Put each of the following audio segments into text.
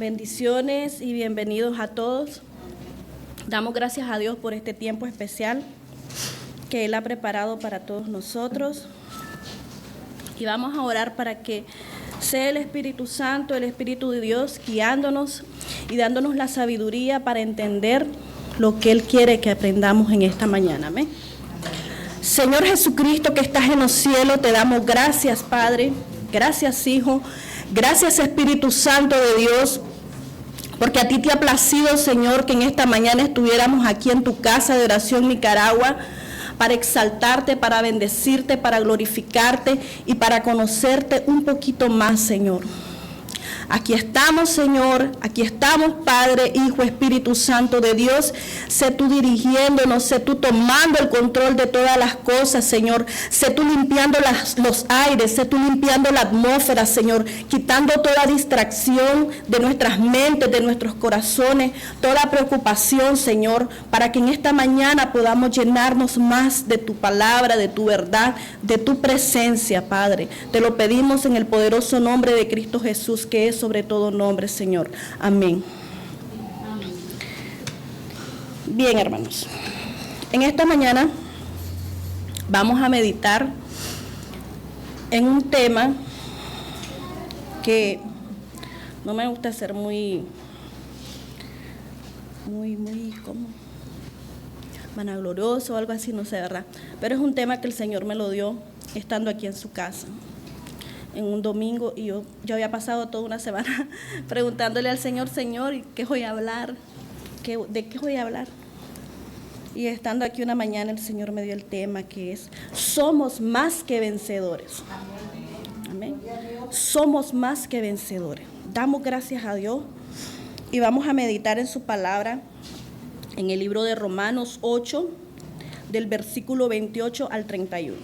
Bendiciones y bienvenidos a todos. Damos gracias a Dios por este tiempo especial que Él ha preparado para todos nosotros. Y vamos a orar para que sea el Espíritu Santo, el Espíritu de Dios, guiándonos y dándonos la sabiduría para entender lo que Él quiere que aprendamos en esta mañana. Amén. Señor Jesucristo, que estás en los cielos, te damos gracias, Padre. Gracias, Hijo. Gracias, Espíritu Santo de Dios, porque a ti te ha placido, Señor, que en esta mañana estuviéramos aquí en tu casa de oración Nicaragua, para exaltarte, para bendecirte, para glorificarte y para conocerte un poquito más, Señor. Aquí estamos, Señor, aquí estamos, Padre, Hijo, Espíritu Santo de Dios. Sé tú dirigiéndonos, sé tú tomando el control de todas las cosas, Señor. Sé tú limpiando los aires, sé tú limpiando la atmósfera, Señor. Quitando toda distracción de nuestras mentes, de nuestros corazones, toda preocupación, Señor, para que en esta mañana podamos llenarnos más de tu palabra, de tu verdad, de tu presencia, Padre. Te lo pedimos en el poderoso nombre de Cristo Jesús, que es sobre todo nombre, Señor. Amén. Bien, hermanos. En esta mañana vamos a meditar en un tema que no me gusta ser muy ¿cómo? Vanaglorioso o algo así, no sé, ¿verdad? Pero es un tema que el Señor me lo dio estando aquí en su casa en un domingo, y yo había pasado toda una semana preguntándole al Señor, ¿qué voy a hablar? ¿De qué voy a hablar? Y estando aquí una mañana, el Señor me dio el tema que es: somos más que vencedores. Amén. Somos más que vencedores. Damos gracias a Dios y vamos a meditar en su palabra en el libro de Romanos 8, del versículo 28 al 31.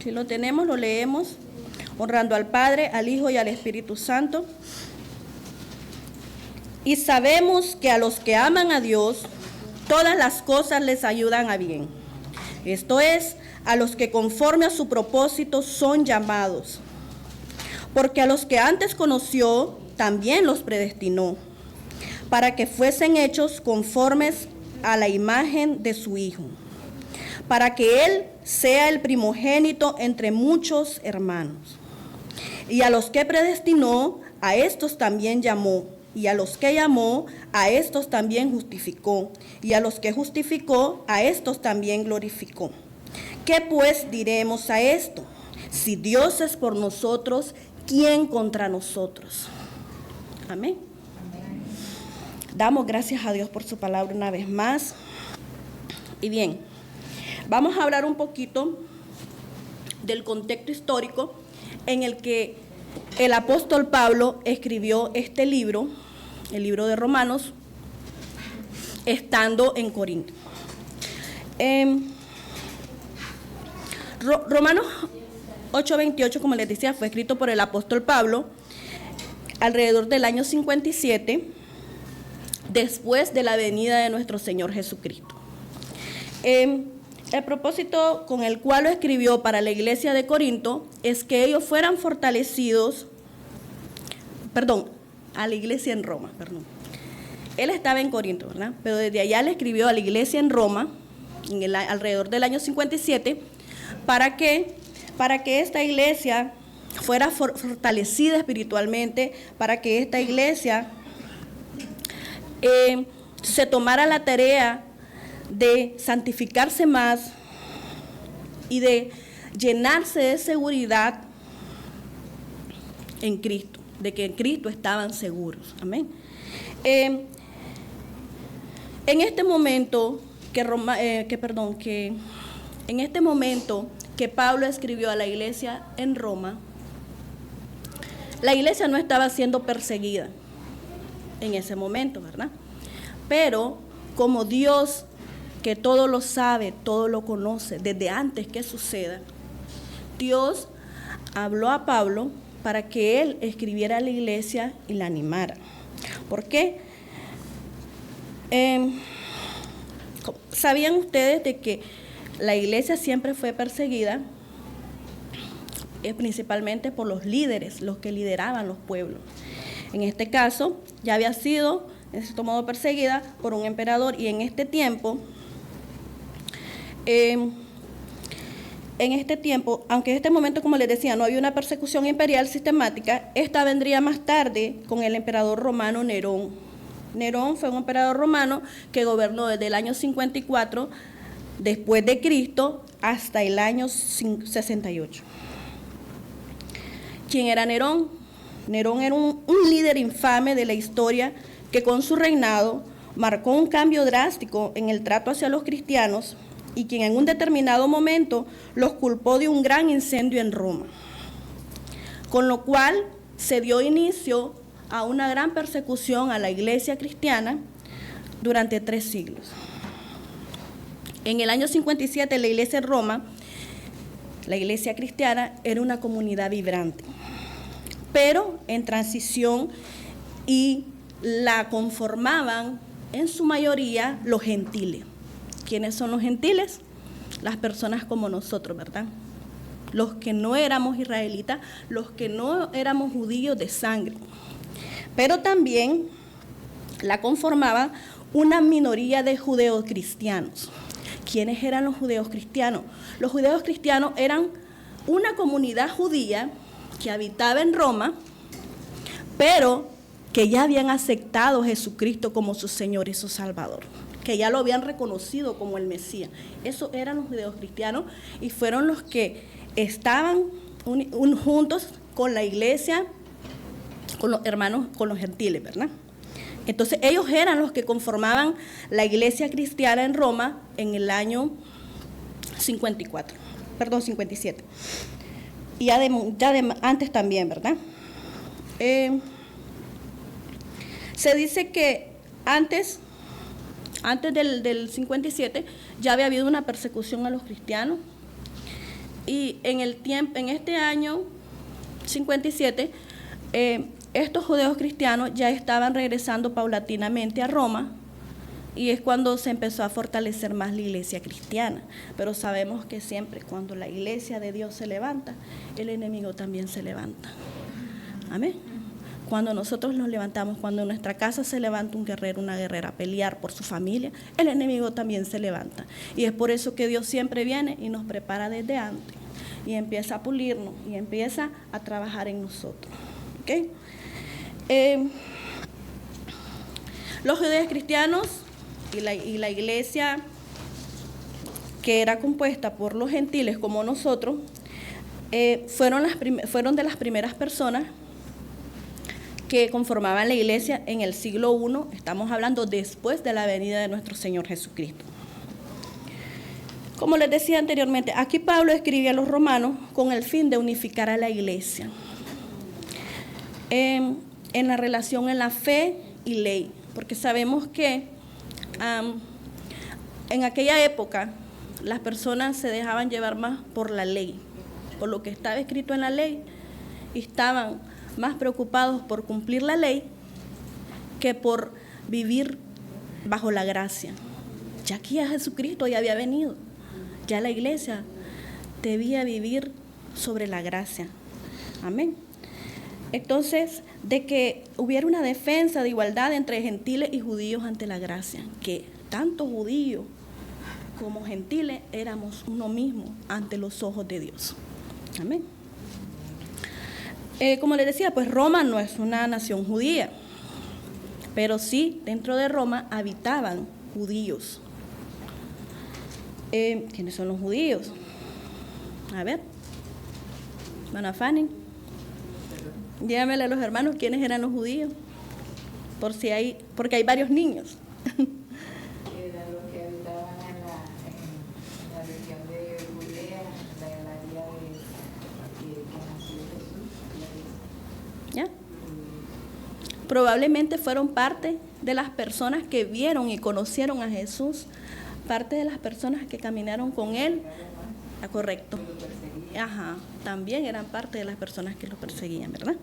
Si lo tenemos, lo leemos, honrando al Padre, al Hijo y al Espíritu Santo. Y sabemos que a los que aman a Dios, todas las cosas les ayudan a bien. Esto es, a los que conforme a su propósito son llamados. Porque a los que antes conoció, también los predestinó, para que fuesen hechos conformes a la imagen de su Hijo, para que Él sea el primogénito entre muchos hermanos. Y a los que predestinó, a estos también llamó. Y a los que llamó, a estos también justificó. Y a los que justificó, a estos también glorificó. ¿Qué pues diremos a esto? Si Dios es por nosotros, ¿quién contra nosotros? Amén. Damos gracias a Dios por su palabra una vez más. Y bien, vamos a hablar un poquito del contexto histórico en el que el apóstol Pablo escribió este libro, el libro de Romanos, estando en Corinto. Romanos 8:28, como les decía, fue escrito por el apóstol Pablo alrededor del año 57, después de la venida de nuestro Señor Jesucristo. El propósito con el cual lo escribió para la iglesia de Corinto es que ellos fueran fortalecidos, a la iglesia en Roma, Él estaba en Corinto, ¿verdad? Pero desde allá le escribió a la iglesia en Roma, alrededor del año 57, para que esta iglesia fuera fortalecida espiritualmente, para que esta iglesia se tomara la tarea de santificarse más y de llenarse de seguridad en Cristo, de que en Cristo estaban seguros. Amén. En este momento que Pablo escribió a la iglesia en Roma, la iglesia no estaba siendo perseguida en ese momento, ¿verdad? Pero como Dios, que todo lo sabe, todo lo conoce, desde antes que suceda, Dios habló a Pablo para que él escribiera a la iglesia y la animara. ¿Por qué? ¿Sabían ustedes de que la iglesia siempre fue perseguida? Principalmente por los líderes, los que lideraban los pueblos. En este caso, ya había sido, en cierto modo, perseguida por un emperador, y en este tiempo, aunque en este momento, como les decía, no había una persecución imperial sistemática, esta vendría más tarde con el emperador romano Nerón. Nerón fue un emperador romano que gobernó desde el año 54 después de Cristo hasta el año 68. ¿Quién era Nerón? Nerón era un líder infame de la historia que con su reinado marcó un cambio drástico en el trato hacia los cristianos y quien en un determinado momento los culpó de un gran incendio en Roma, con lo cual se dio inicio a una gran persecución a la iglesia cristiana durante 3 siglos. En el año 57, la iglesia en Roma, la iglesia cristiana, era una comunidad vibrante, pero en transición, y la conformaban en su mayoría los gentiles. ¿Quiénes son los gentiles? Las personas como nosotros, ¿verdad? Los que no éramos israelitas, los que no éramos judíos de sangre. Pero también la conformaba una minoría de judeos cristianos. ¿Quiénes eran los judeos cristianos? Los judeos cristianos eran una comunidad judía que habitaba en Roma, pero que ya habían aceptado a Jesucristo como su Señor y su Salvador, que ya lo habían reconocido como el Mesías. Esos eran los judeos cristianos y fueron los que estaban juntos con la iglesia, con los hermanos, con los gentiles, ¿verdad? Entonces ellos eran los que conformaban la iglesia cristiana en Roma en el año 57. Y antes también, ¿verdad? Se dice que antes del 57 ya había habido una persecución a los cristianos, y en este año 57 estos judeos cristianos ya estaban regresando paulatinamente a Roma, y es cuando se empezó a fortalecer más la iglesia cristiana. Pero sabemos que siempre cuando la iglesia de Dios se levanta, el enemigo también se levanta. Amén. Cuando nosotros nos levantamos, cuando en nuestra casa se levanta un guerrero, una guerrera a pelear por su familia, el enemigo también se levanta. Y es por eso que Dios siempre viene y nos prepara desde antes, y empieza a pulirnos y empieza a trabajar en nosotros. ¿Okay? Los judeos cristianos y la iglesia, que era compuesta por los gentiles como nosotros, fueron de las primeras personas que conformaban la iglesia en el siglo I. Estamos hablando después de la venida de nuestro Señor Jesucristo. Como les decía anteriormente, aquí Pablo escribe a los romanos con el fin de unificar a la iglesia en la relación en la fe y ley, porque sabemos que en aquella época las personas se dejaban llevar más por la ley, por lo que estaba escrito en la ley, y estaban más preocupados por cumplir la ley que por vivir bajo la gracia. Ya aquí a Jesucristo ya había venido, ya la iglesia debía vivir sobre la gracia. Amén. Entonces, de que hubiera una defensa de igualdad entre gentiles y judíos ante la gracia, que tanto judíos como gentiles éramos uno mismo ante los ojos de Dios. Amén. Como les decía, pues Roma no es una nación judía, pero sí dentro de Roma habitaban judíos. ¿Quiénes son los judíos? A ver, hermana Fanny, dígamele a los hermanos quiénes eran los judíos, porque hay varios niños. Eran los que habitaban en la región de Judea, en el área que nació Jesús. ¿Ya? Probablemente fueron parte de las personas que vieron y conocieron a Jesús, parte de las personas que caminaron con él. Correcto. Ajá, también eran parte de las personas que lo perseguían, ¿verdad?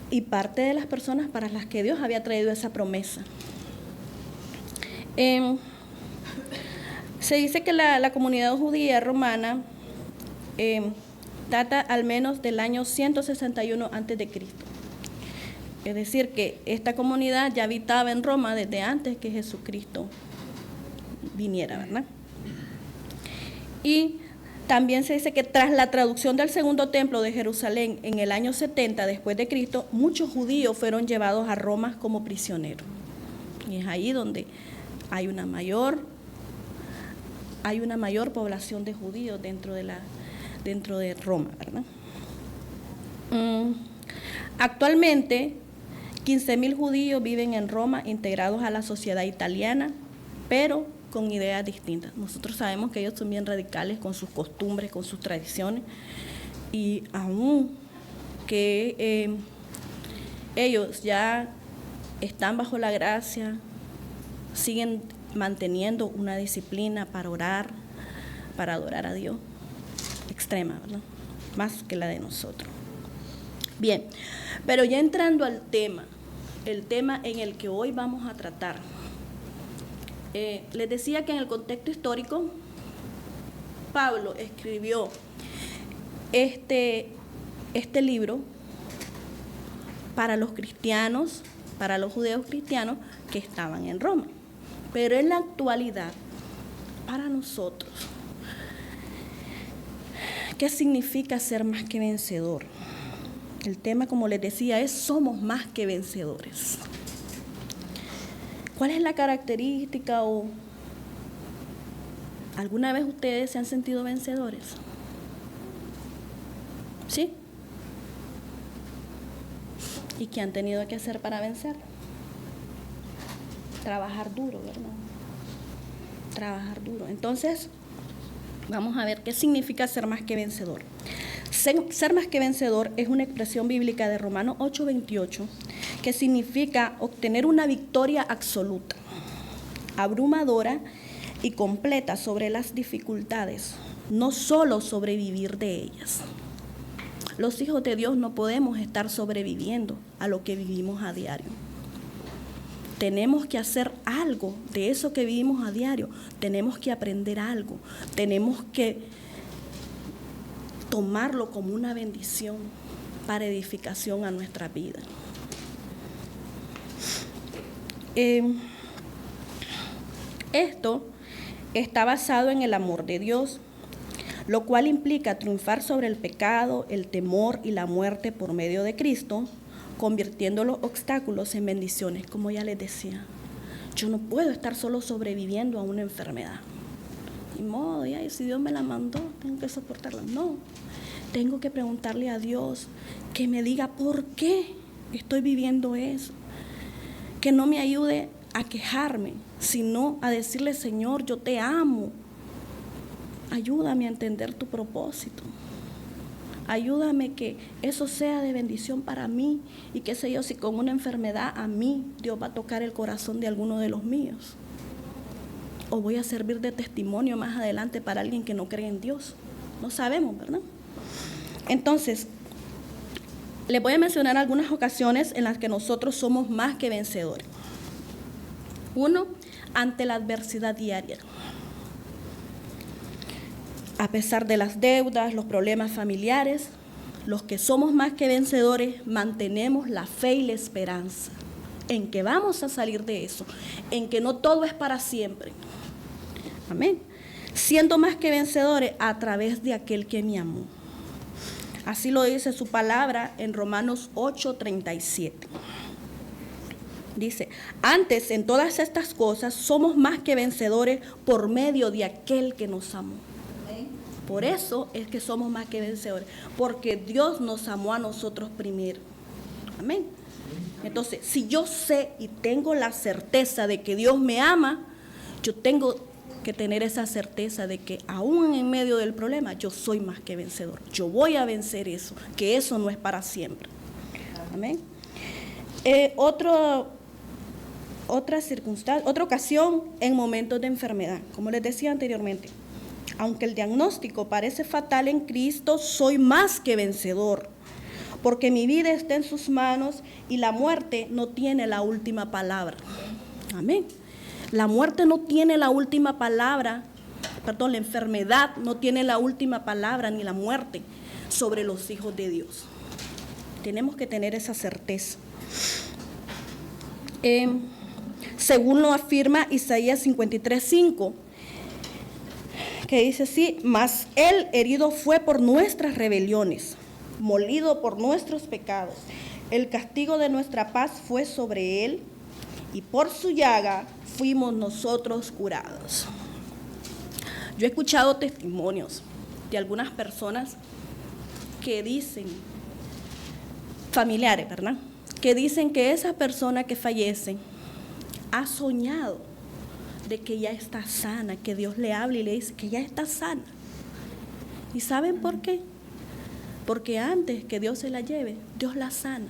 Y parte de las personas para las que Dios había traído esa promesa. Se dice que la comunidad judía romana data al menos del año 161 a.C. Es decir, que esta comunidad ya habitaba en Roma desde antes que Jesucristo viniera, ¿verdad? Y también se dice que tras la traducción del segundo templo de Jerusalén en el año 70 después de Cristo, muchos judíos fueron llevados a Roma como prisioneros. Y es ahí donde hay una mayor población de judíos dentro de Roma, ¿verdad? Actualmente, 15.000 judíos viven en Roma integrados a la sociedad italiana, pero con ideas distintas. Nosotros sabemos que ellos son bien radicales con sus costumbres, con sus tradiciones, y aún que ellos ya están bajo la gracia, siguen manteniendo una disciplina para orar, para adorar a Dios, extrema, ¿verdad? Más que la de nosotros. Bien, pero ya entrando al tema, el tema en el que hoy vamos a tratar. Les decía que en el contexto histórico, Pablo escribió este libro para los cristianos, para los judíos cristianos que estaban en Roma. Pero en la actualidad, para nosotros, ¿qué significa ser más que vencedor? El tema, como les decía, es somos más que vencedores. ¿Cuál es la característica o alguna vez ustedes se han sentido vencedores? ¿Sí? ¿Y qué han tenido que hacer para vencer? Trabajar duro, ¿verdad? Trabajar duro. Entonces, vamos a ver qué significa ser más que vencedor. Ser más que vencedor es una expresión bíblica de Romanos 8:28 que significa obtener una victoria absoluta, abrumadora y completa sobre las dificultades, no solo sobrevivir de ellas. Los hijos de Dios no podemos estar sobreviviendo a lo que vivimos a diario. Tenemos que hacer algo de eso que vivimos a diario, tenemos que aprender algo, tenemos que tomarlo como una bendición para edificación a nuestra vida. Esto está basado en el amor de Dios, lo cual implica triunfar sobre el pecado, el temor y la muerte por medio de Cristo, convirtiendo los obstáculos en bendiciones, como ya les decía. Yo no puedo estar solo sobreviviendo a una enfermedad. Ni modo, ya, si Dios me la mandó, tengo que soportarla. No, tengo que preguntarle a Dios que me diga por qué estoy viviendo eso. Que no me ayude a quejarme, sino a decirle, Señor, yo te amo. Ayúdame a entender tu propósito. Ayúdame que eso sea de bendición para mí y qué sé yo, si con una enfermedad a mí Dios va a tocar el corazón de alguno de los míos. O voy a servir de testimonio más adelante para alguien que no cree en Dios. No sabemos, ¿verdad? Entonces, les voy a mencionar algunas ocasiones en las que nosotros somos más que vencedores. 1, ante la adversidad diaria. A pesar de las deudas, los problemas familiares, los que somos más que vencedores mantenemos la fe y la esperanza en que vamos a salir de eso, en que no todo es para siempre. Amén. Siendo más que vencedores a través de aquel que me amó. Así lo dice su palabra en Romanos 8:37. Dice, antes en todas estas cosas somos más que vencedores por medio de aquel que nos amó. Por eso es que somos más que vencedores, porque Dios nos amó a nosotros primero. Amén. Entonces, si yo sé y tengo la certeza de que Dios me ama, yo tengo que tener esa certeza de que aún en medio del problema, yo soy más que vencedor. Yo voy a vencer eso, que eso no es para siempre. Amén. Otra circunstancia, otra ocasión en momentos de enfermedad, como les decía anteriormente. Aunque el diagnóstico parece fatal en Cristo, soy más que vencedor, porque mi vida está en sus manos y la muerte no tiene la última palabra. Amén. La muerte no tiene la última palabra, perdón, la enfermedad no tiene la última palabra ni la muerte sobre los hijos de Dios. Tenemos que tener esa certeza. Según lo afirma Isaías 53:5, que dice así: mas él herido fue por nuestras rebeliones, molido por nuestros pecados. El castigo de nuestra paz fue sobre él, y por su llaga fuimos nosotros curados. Yo he escuchado testimonios de algunas personas que dicen, familiares, ¿verdad?, que dicen que esa persona que fallece ha soñado de que ya está sana, que Dios le habla y le dice que ya está sana. ¿Y saben por qué? Porque antes que Dios se la lleve, Dios la sana.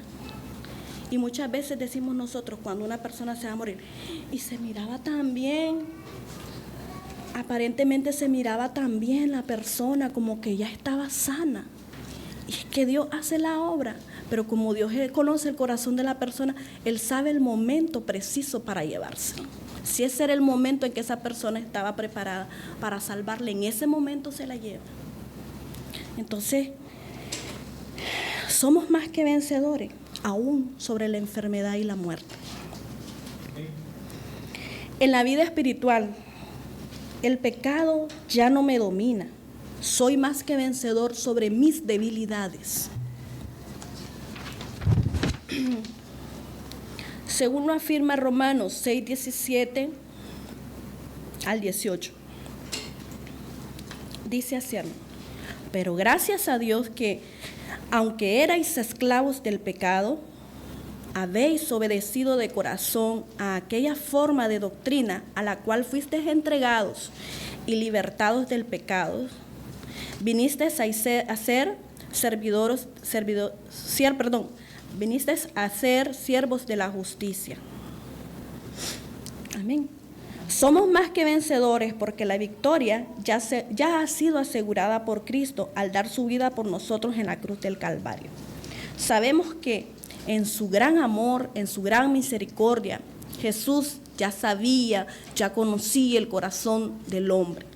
Y muchas veces decimos nosotros, cuando una persona se va a morir, y se miraba tan bien, aparentemente se miraba tan bien la persona, como que ya estaba sana. Y es que Dios hace la obra, pero como Dios conoce el corazón de la persona, Él sabe el momento preciso para llevárselo. Si ese era el momento en que esa persona estaba preparada para salvarle, en ese momento se la lleva. Entonces, somos más que vencedores, aún sobre la enfermedad y la muerte. En la vida espiritual, el pecado ya no me domina. Soy más que vencedor sobre mis debilidades. Según lo afirma Romanos 6:17 al 18. Dice así: pero gracias a Dios que, aunque erais esclavos del pecado, habéis obedecido de corazón a aquella forma de doctrina a la cual fuisteis entregados y libertados del pecado. Vinisteis a ser siervos de la justicia. Amén. Somos más que vencedores porque la victoria ya ha sido asegurada por Cristo al dar su vida por nosotros en la cruz del Calvario. Sabemos que en su gran amor, en su gran misericordia, Jesús ya sabía, ya conocía el corazón del hombre.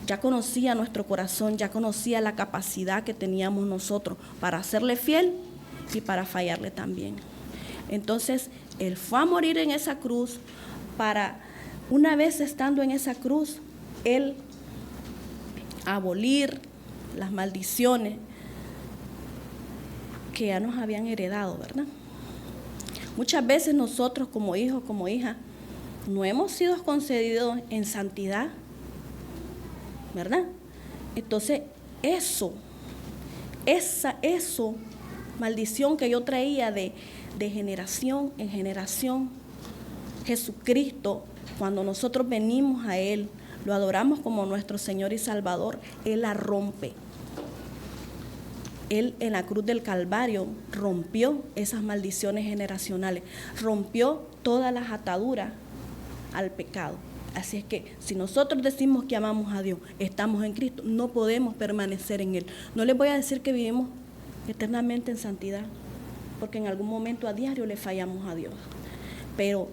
Ya conocía nuestro corazón, ya conocía la capacidad que teníamos nosotros para serle fiel y para fallarle también. Entonces, Él fue a morir en esa cruz para, una vez estando en esa cruz, Él abolir las maldiciones que ya nos habían heredado, ¿verdad? Muchas veces nosotros como hijos, como hijas, no hemos sido concedidos en santidad, ¿verdad? Entonces, esa maldición que yo traía de generación en generación, Jesucristo, cuando nosotros venimos a Él, lo adoramos como nuestro Señor y Salvador, Él la rompe. Él en la cruz del Calvario rompió esas maldiciones generacionales, rompió todas las ataduras al pecado. Así es que si nosotros decimos que amamos a Dios, estamos en Cristo, no podemos permanecer en Él. No les voy a decir que vivimos eternamente en santidad, porque en algún momento a diario le fallamos a Dios. Pero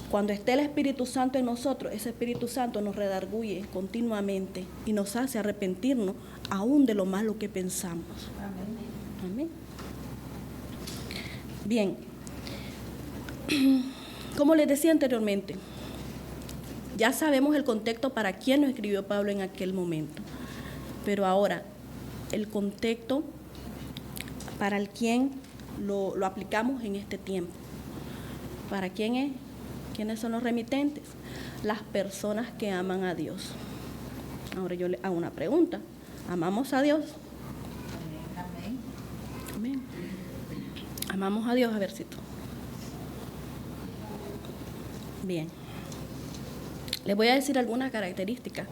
cuando esté el Espíritu Santo en nosotros, ese Espíritu Santo nos redarguye continuamente y nos hace arrepentirnos aún de lo malo que pensamos. Amén. Amén. Bien, como les decía anteriormente, ya sabemos el contexto para quién nos escribió Pablo en aquel momento, pero ahora el contexto para el quién lo aplicamos en este tiempo. ¿Para quién es? ¿Quiénes son los remitentes? Las personas que aman a Dios. Ahora yo le hago una pregunta. ¿Amamos a Dios? Amén. Amén. ¿Amamos a Dios? A ver si tú. Bien. Les voy a decir algunas características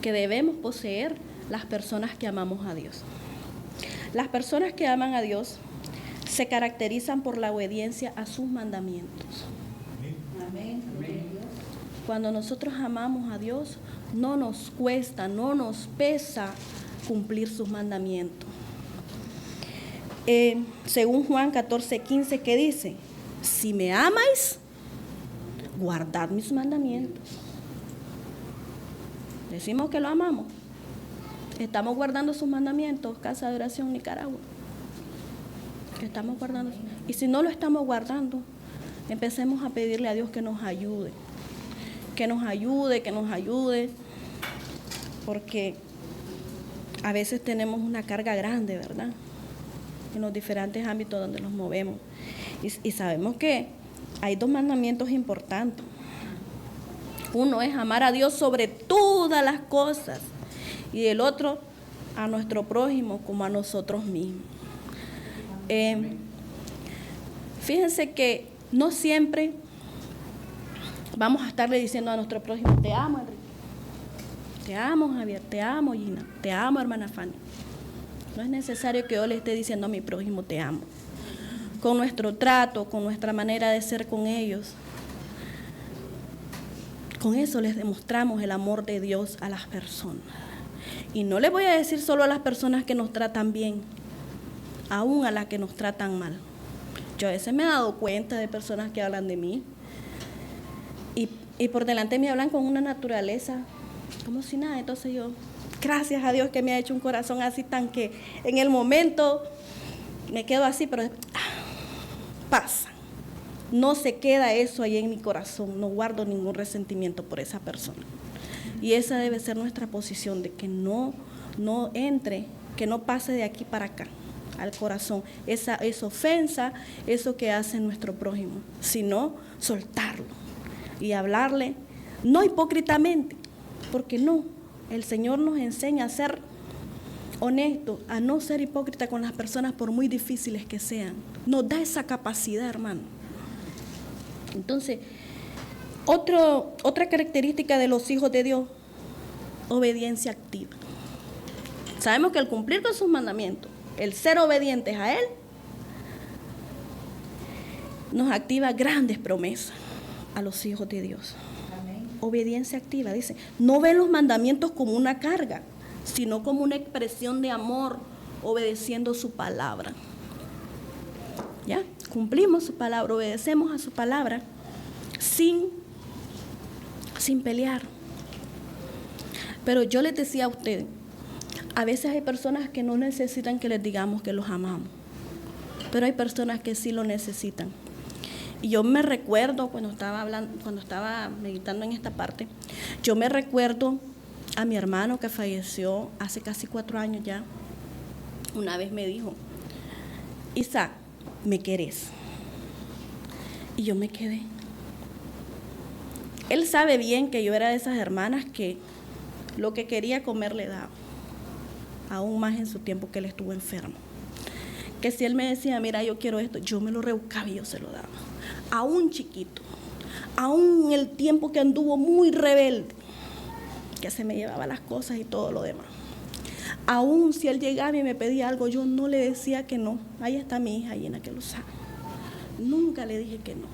que debemos poseer las personas que amamos a Dios. Las personas que aman a Dios se caracterizan por la obediencia a sus mandamientos. Amén. Cuando nosotros amamos a Dios, no nos cuesta, no nos pesa cumplir sus mandamientos. Según Juan 14:15, ¿qué dice? Si me amáis, guardad mis mandamientos. Decimos que lo amamos. Estamos guardando sus mandamientos, Casa de Oración Nicaragua. Estamos guardando. Y si no lo estamos guardando, empecemos a pedirle a Dios que nos ayude. Que nos ayude, porque a veces tenemos una carga grande, ¿verdad? En los diferentes ámbitos donde nos movemos. Y sabemos que hay 2 mandamientos importantes. Uno es amar a Dios sobre todas las cosas y el otro a nuestro prójimo como a nosotros mismos. Fíjense que no siempre vamos a estarle diciendo a nuestro prójimo, te amo, Enrique, te amo, Javier, te amo, Gina, te amo, hermana Fanny. No es necesario que yo le esté diciendo a mi prójimo, te amo. Con nuestro trato, con nuestra manera de ser con ellos, con eso les demostramos el amor de Dios a las personas. Y no les voy a decir solo a las personas que nos tratan bien, aún a las que nos tratan mal. Yo a veces me he dado cuenta de personas que hablan de mí y por delante me hablan con una naturaleza como si nada. Entonces yo, gracias a Dios que me ha hecho un corazón así tan que en el momento me quedo así, pero pasa. No se queda eso ahí en mi corazón, no guardo ningún resentimiento por esa persona. Y esa debe ser nuestra posición, de que no entre, que no pase de aquí para acá, al corazón, esa ofensa, eso que hace nuestro prójimo, sino soltarlo y hablarle, no hipócritamente, porque no, el Señor nos enseña a ser honestos, a no ser hipócrita con las personas por muy difíciles que sean. Nos da esa capacidad, hermano. Entonces, otra característica de los hijos de Dios, obediencia activa. Sabemos que el cumplir con sus mandamientos, el ser obedientes a Él, nos activa grandes promesas a los hijos de Dios. Amén. Obediencia activa, dice, no ven los mandamientos como una carga, sino como una expresión de amor, obedeciendo su palabra. ¿Ya? Cumplimos su palabra, obedecemos a su palabra sin pelear. Pero yo les decía a ustedes, a veces hay personas que no necesitan que les digamos que los amamos, pero hay personas que sí lo necesitan. Y yo me recuerdo cuando estaba meditando en esta parte, yo me recuerdo a mi hermano que falleció hace casi 4 años ya. Una vez me dijo, Isa, ¿me querés? Y yo me quedé. Él sabe bien que yo era de esas hermanas que lo que quería comer le daba, aún más en su tiempo que él estuvo enfermo. Que si él me decía, mira, yo quiero esto, yo me lo rebuscaba y yo se lo daba. Aún chiquito, aún en el tiempo que anduvo muy rebelde, que se me llevaba las cosas y todo lo demás. Aún si él llegaba y me pedía algo, yo no le decía que no. Ahí está mi hija Gina que lo sabe. Nunca le dije que no.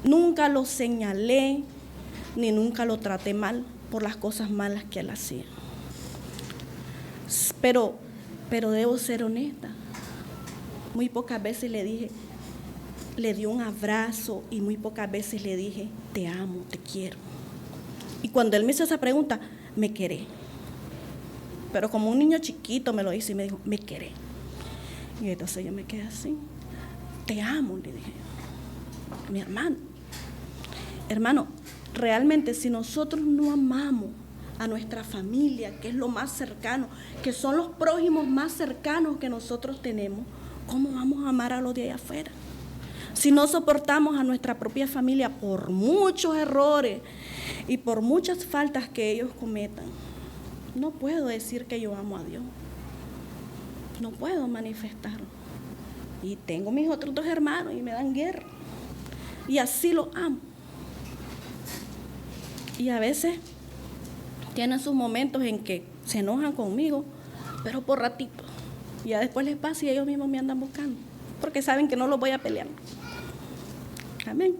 Nunca lo señalé, ni nunca lo traté mal por las cosas malas que él hacía. Pero debo ser honesta. Muy pocas veces le dije, le di un abrazo y muy pocas veces le dije, te amo, te quiero. Y cuando él me hizo esa pregunta, me queré. Pero como un niño chiquito me lo hizo y me dijo, me queré. Y entonces yo me quedé así. Te amo, le dije. Mi hermano. Hermano, realmente si nosotros no amamos a nuestra familia, que es lo más cercano, que son los prójimos más cercanos que nosotros tenemos, ¿cómo vamos a amar a los de allá afuera? Si no soportamos a nuestra propia familia por muchos errores y por muchas faltas que ellos cometan, no puedo decir que yo amo a Dios. No puedo manifestarlo. Y tengo mis otros 2 hermanos y me dan guerra. Y así los amo. Y a veces tienen sus momentos en que se enojan conmigo, pero por ratito. Y ya después les pasa y ellos mismos me andan buscando, porque saben que no los voy a pelear. Amén.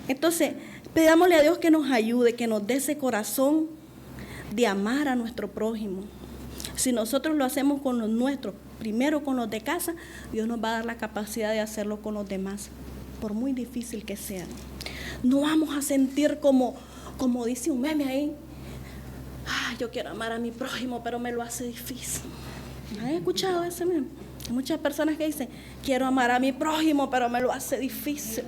Entonces, pidámosle a Dios que nos ayude, que nos dé ese corazón de amar a nuestro prójimo. Si nosotros lo hacemos con los nuestros, primero con los de casa, Dios nos va a dar la capacidad de hacerlo con los demás. por muy difícil que sea. No vamos a sentir como dice un meme ahí, yo quiero amar a mi prójimo, pero me lo hace difícil. ¿Han escuchado ese meme? Hay muchas personas que dicen, quiero amar a mi prójimo, pero me lo hace difícil.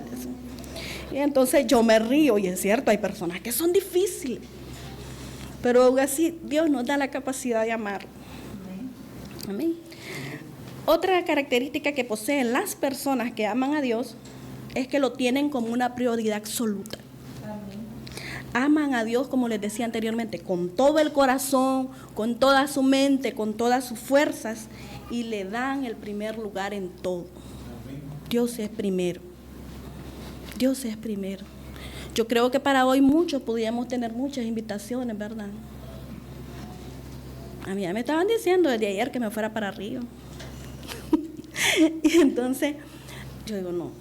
Y entonces yo me río, y es cierto, hay personas que son difíciles, pero aún así Dios nos da la capacidad de amar. Amén. Otra característica que poseen las personas que aman a Dios es que lo tienen como una prioridad absoluta. Aman a Dios, como les decía anteriormente, con todo el corazón, con toda su mente, con todas sus fuerzas, y le dan el primer lugar en todo. Dios es primero. Dios es primero. Yo creo que para hoy muchos podríamos tener muchas invitaciones, ¿verdad? A mí ya me estaban diciendo desde ayer que me fuera para Río. Y entonces yo digo, no,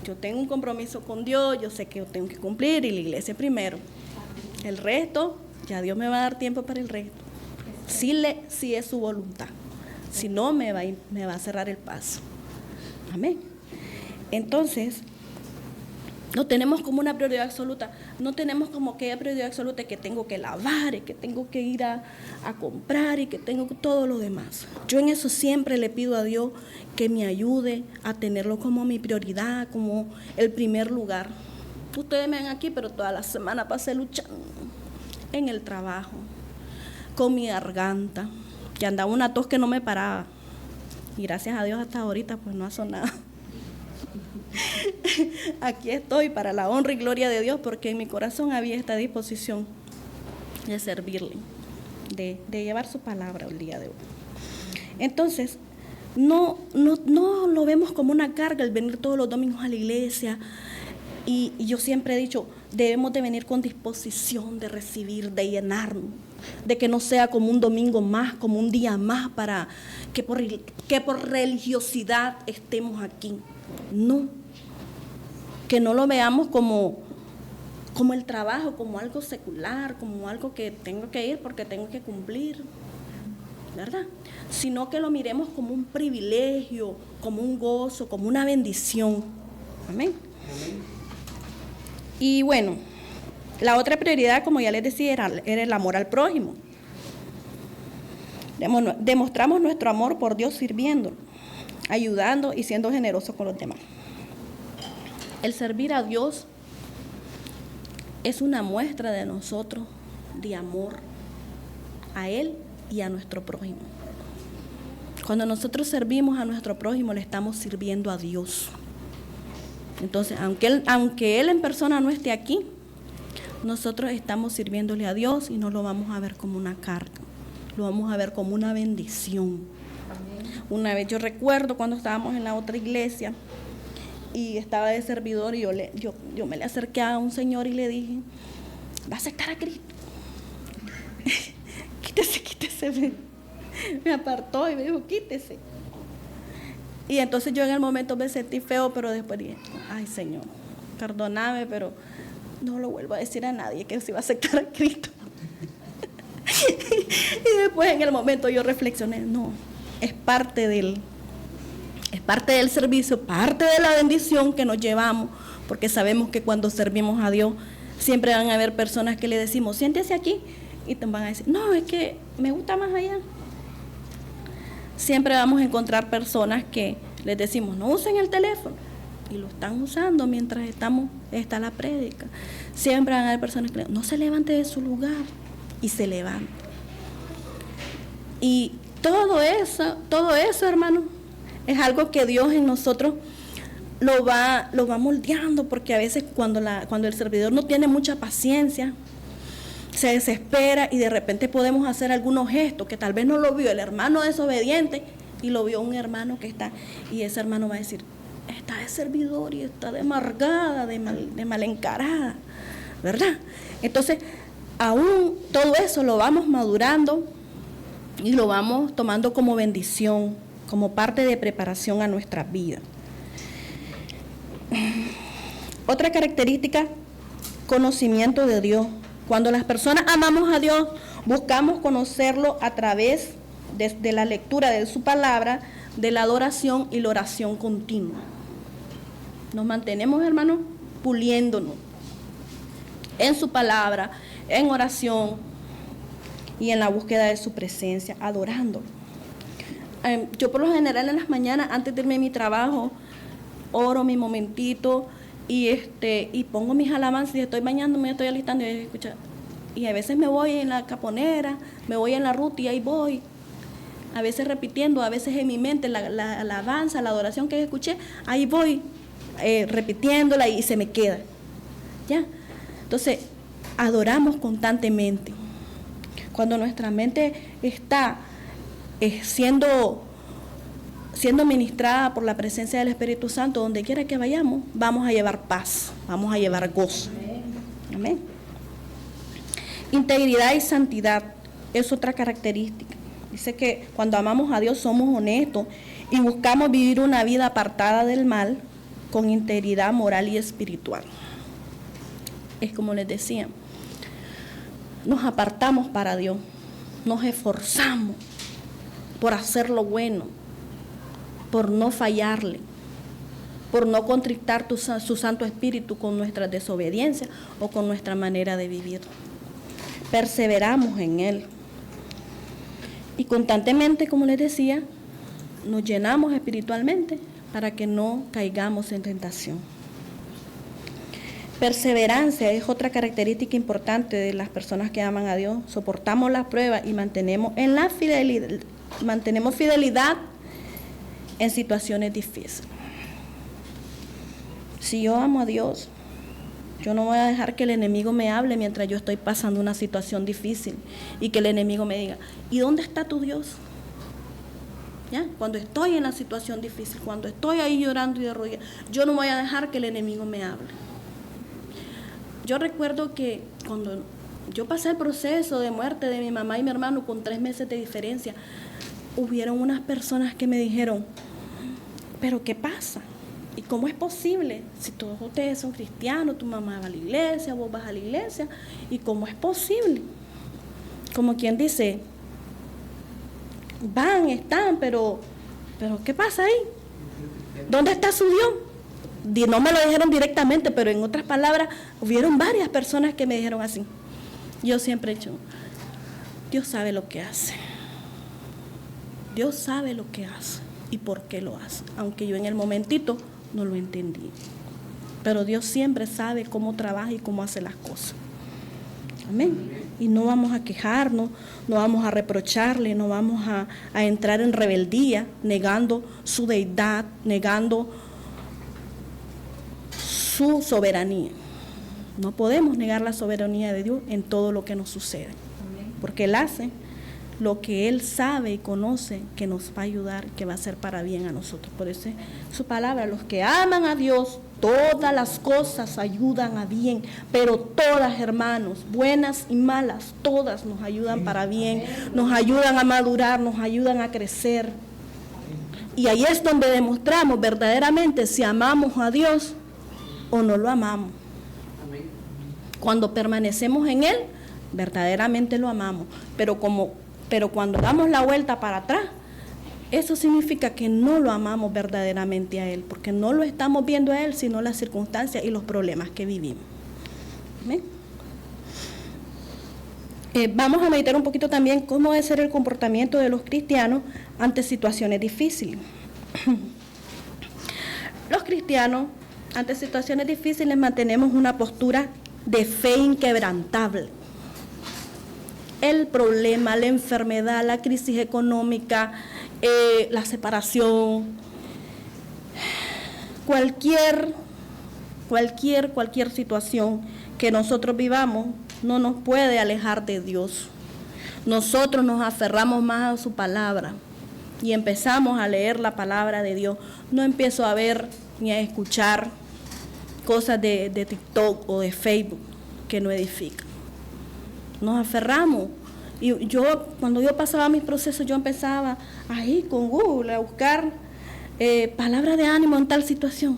yo tengo un compromiso con Dios, yo sé que yo tengo que cumplir, y la iglesia primero. El resto, ya Dios me va a dar tiempo para el resto. Si es su voluntad. Si no, me va a cerrar el paso. Amén. Entonces, no tenemos como una prioridad absoluta. No tenemos como aquella prioridad absoluta que tengo que lavar, y que tengo que ir a comprar, y que tengo todo lo demás. Yo en eso siempre le pido a Dios que me ayude a tenerlo como mi prioridad, como el primer lugar. Ustedes me ven aquí, pero toda la semana pasé luchando en el trabajo, con mi garganta, que andaba una tos que no me paraba. Y gracias a Dios hasta ahorita pues no ha sonado. Aquí estoy para la honra y gloria de Dios, porque en mi corazón había esta disposición de servirle, de llevar su palabra el día de hoy. Entonces, no lo vemos como una carga el venir todos los domingos a la iglesia. Y yo siempre he dicho, debemos de venir con disposición de recibir, de llenarnos, de que no sea como un domingo más, como un día más para que por religiosidad estemos aquí. No, que no lo veamos como el trabajo, como algo secular, como algo que tengo que ir porque tengo que cumplir, ¿verdad? Sino que lo miremos como un privilegio, como un gozo, como una bendición. Amén. Y bueno, la otra prioridad, como ya les decía, era el amor al prójimo. Demostramos nuestro amor por Dios sirviéndolo, ayudando y siendo generosos con los demás. El servir a Dios es una muestra de nosotros de amor a Él y a nuestro prójimo. Cuando nosotros servimos a nuestro prójimo, le estamos sirviendo a Dios. Entonces, aunque Él en persona no esté aquí, nosotros estamos sirviéndole a Dios y no lo vamos a ver como una carga, lo vamos a ver como una bendición. Amén. Una vez yo recuerdo cuando estábamos en la otra iglesia y estaba de servidor, y yo me le acerqué a un señor y le dije, ¿va a aceptar a Cristo? Quítese. Me apartó y me dijo, quítese. Y entonces yo en el momento me sentí feo, pero después dije, ay Señor, perdóname, pero no lo vuelvo a decir a nadie que se va a aceptar a Cristo. Y después en el momento yo reflexioné, no, es parte del servicio, parte de la bendición que nos llevamos, porque sabemos que cuando servimos a Dios siempre van a haber personas que le decimos, siéntese aquí, y te van a decir, no, es que me gusta más allá. Siempre vamos a encontrar personas que les decimos, no usen el teléfono, y lo están usando mientras está la prédica. Siempre van a haber personas que no se levante de su lugar, y se levanta. Y todo eso, hermano, es algo que Dios en nosotros lo va moldeando, porque a veces cuando el servidor no tiene mucha paciencia, se desespera, y de repente podemos hacer algunos gestos que tal vez no lo vio el hermano desobediente y lo vio un hermano que está, y ese hermano va a decir, está de servidor y está de amargada, de mal encarada, ¿verdad? Entonces, aún todo eso lo vamos madurando y lo vamos tomando como bendición, como parte de preparación a nuestra vida. Otra característica, conocimiento de Dios. Cuando las personas amamos a Dios, buscamos conocerlo a través de la lectura de su palabra, de la adoración y la oración continua. Nos mantenemos, hermanos, puliéndonos en su palabra, en oración y en la búsqueda de su presencia, adorándolo. Yo por lo general en las mañanas, antes de irme a mi trabajo, oro mi momentito y pongo mis alabanzas y estoy bañándome, estoy alistando y escucha. Y a veces me voy en la caponera, me voy en la ruta y ahí voy. A veces repitiendo, a veces en mi mente la alabanza, la adoración que escuché, ahí voy repitiéndola y se me queda. ¿Ya? Entonces, adoramos constantemente. Cuando nuestra mente está siendo ministrada por la presencia del Espíritu Santo, donde quiera que vayamos, vamos a llevar paz, vamos a llevar gozo. Amén. Integridad y santidad es otra característica. Dice que cuando amamos a Dios somos honestos y buscamos vivir una vida apartada del mal con integridad moral y espiritual. Es como les decía, nos apartamos para Dios, nos esforzamos por hacer lo bueno, por no fallarle, por no contristar su Santo Espíritu con nuestra desobediencia o con nuestra manera de vivir. Perseveramos en Él. Y constantemente, como les decía, nos llenamos espiritualmente para que no caigamos en tentación. Perseverancia es otra característica importante de las personas que aman a Dios. Soportamos las pruebas y mantenemos fidelidad en situaciones difíciles. Si yo amo a Dios, yo no voy a dejar que el enemigo me hable mientras yo estoy pasando una situación difícil y que el enemigo me diga, ¿y dónde está tu Dios? ¿Ya? Cuando estoy en la situación difícil, cuando estoy ahí llorando y de rodillas, yo no voy a dejar que el enemigo me hable. Yo recuerdo que cuando yo pasé el proceso de muerte de mi mamá y mi hermano con 3 meses de diferencia, hubieron unas personas que me dijeron, ¿pero qué pasa? ¿Y cómo es posible? Si todos ustedes son cristianos, tu mamá va a la iglesia, vos vas a la iglesia, ¿y cómo es posible? Como quien dice, están, pero ¿qué pasa ahí? ¿Dónde está su Dios? No me lo dijeron directamente, pero en otras palabras, hubieron varias personas que me dijeron así. Yo siempre he dicho, Dios sabe lo que hace. Dios sabe lo que hace y por qué lo hace, aunque yo en el momentito no lo entendí. Pero Dios siempre sabe cómo trabaja y cómo hace las cosas. Amén. Y no vamos a quejarnos, no vamos a reprocharle, no vamos a entrar en rebeldía, negando su deidad, negando su soberanía. No podemos negar la soberanía de Dios en todo lo que nos sucede, porque Él hace lo que Él sabe y conoce que nos va a ayudar, que va a ser para bien a nosotros. Por eso es su palabra, los que aman a Dios, todas las cosas ayudan a bien, pero todas, hermanos, buenas y malas, todas nos ayudan para bien, nos ayudan a madurar, nos ayudan a crecer. Y ahí es donde demostramos verdaderamente si amamos a Dios o no lo amamos. Cuando permanecemos en Él, verdaderamente lo amamos, pero cuando damos la vuelta para atrás, eso significa que no lo amamos verdaderamente a Él, porque no lo estamos viendo a Él, sino las circunstancias y los problemas que vivimos. ¿Amén? Vamos a meditar un poquito también cómo debe ser el comportamiento de los cristianos ante situaciones difíciles. Los cristianos, ante situaciones difíciles, mantenemos una postura de fe inquebrantable. El problema, la enfermedad, la crisis económica, la separación, cualquier situación que nosotros vivamos no nos puede alejar de Dios. Nosotros nos aferramos más a su palabra y empezamos a leer la palabra de Dios. No empiezo a ver ni a escuchar cosas de TikTok o de Facebook que no edifican. Nos aferramos. Y cuando yo pasaba mis procesos, yo empezaba ahí con Google a buscar palabras de ánimo en tal situación.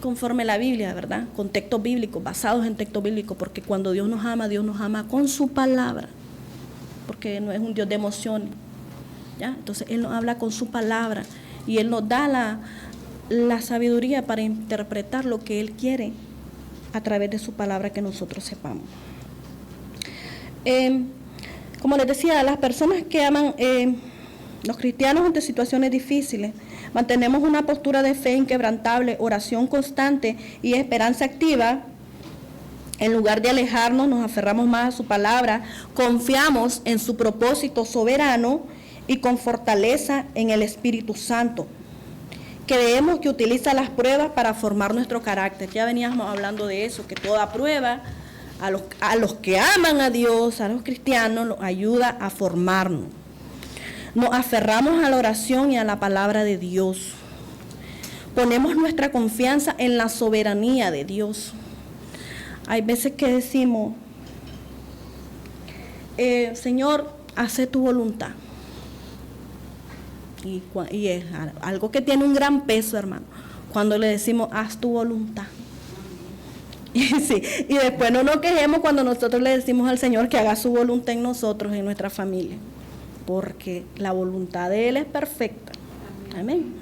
Conforme la Biblia, ¿verdad? Con textos bíblicos, basados en textos bíblicos, porque cuando Dios nos ama con su palabra, porque no es un Dios de emociones, ¿ya? Entonces Él nos habla con su palabra y Él nos da la sabiduría para interpretar lo que Él quiere a través de su palabra que nosotros sepamos. Como les decía, las personas que aman, los cristianos ante situaciones difíciles, mantenemos una postura de fe inquebrantable, oración constante y esperanza activa. En lugar de alejarnos, nos aferramos más a su palabra, confiamos en su propósito soberano y con fortaleza en el Espíritu Santo. Creemos que utiliza las pruebas para formar nuestro carácter. Ya veníamos hablando de eso, que toda prueba a los que aman a Dios, a los cristianos, nos ayuda a formarnos. Nos aferramos a la oración y a la palabra de Dios. Ponemos nuestra confianza en la soberanía de Dios. Hay veces que decimos, Señor, hace tu voluntad. Y es algo que tiene un gran peso, hermano, cuando le decimos, haz tu voluntad. Sí, y después no nos quejemos cuando nosotros le decimos al Señor que haga su voluntad en nosotros, en nuestra familia, porque la voluntad de Él es perfecta. Amén.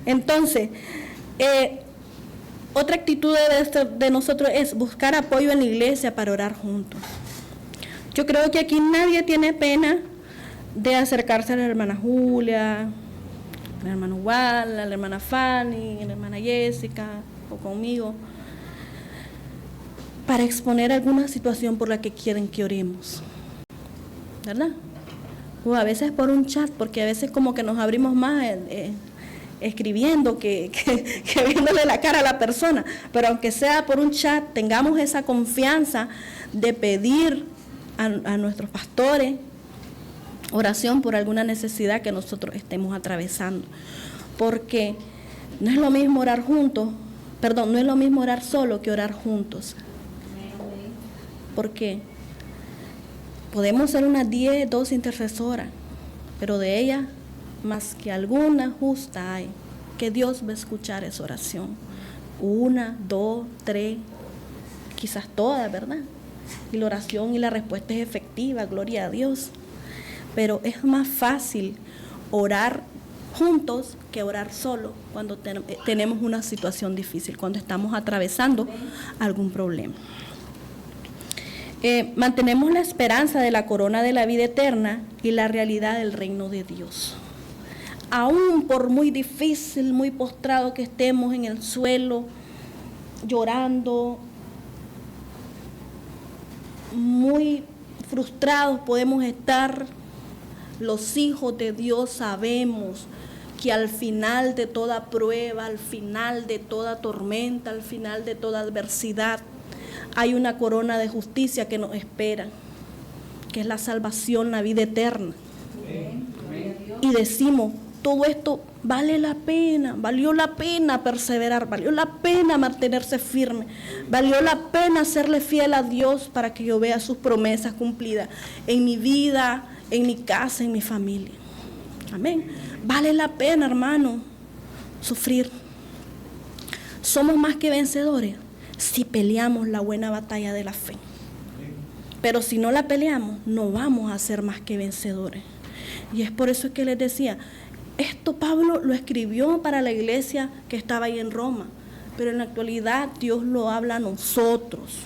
Entonces, otra actitud de nosotros es buscar apoyo en la iglesia para orar juntos. Yo creo que aquí nadie tiene pena de acercarse a la hermana Julia, al hermano Wal, a la hermana Fanny, a la hermana Jessica o conmigo, para exponer alguna situación por la que quieren que oremos, ¿verdad? O a veces por un chat, porque a veces como que nos abrimos más escribiendo que viéndole la cara a la persona, pero aunque sea por un chat, tengamos esa confianza de pedir a nuestros pastores oración por alguna necesidad que nosotros estemos atravesando, porque no es lo mismo orar juntos, no es lo mismo orar solo que orar juntos. Porque podemos ser unas 10, 12 intercesoras, pero de ellas, más que alguna justa hay, que Dios va a escuchar esa oración. 1, 2, 3, quizás todas, ¿verdad? Y la oración y la respuesta es efectiva, gloria a Dios. Pero es más fácil orar juntos que orar solo cuando tenemos una situación difícil, cuando estamos atravesando algún problema. Mantenemos la esperanza de la corona de la vida eterna y la realidad del reino de Dios. Aún por muy difícil, muy postrado que estemos en el suelo, llorando, muy frustrados podemos estar, los hijos de Dios sabemos que al final de toda prueba, al final de toda tormenta, al final de toda adversidad, hay una corona de justicia que nos espera, que es la salvación, la vida eterna. Y decimos, todo esto vale la pena, valió la pena perseverar, valió la pena mantenerse firme, valió la pena serle fiel a Dios para que yo vea sus promesas cumplidas en mi vida, en mi casa, en mi familia. Amén. Vale la pena, hermano, sufrir. Somos más que vencedores si peleamos la buena batalla de la fe. Pero si no la peleamos, no vamos a ser más que vencedores. Y es por eso que les decía, esto Pablo lo escribió para la iglesia que estaba ahí en Roma, pero en la actualidad Dios lo habla a nosotros.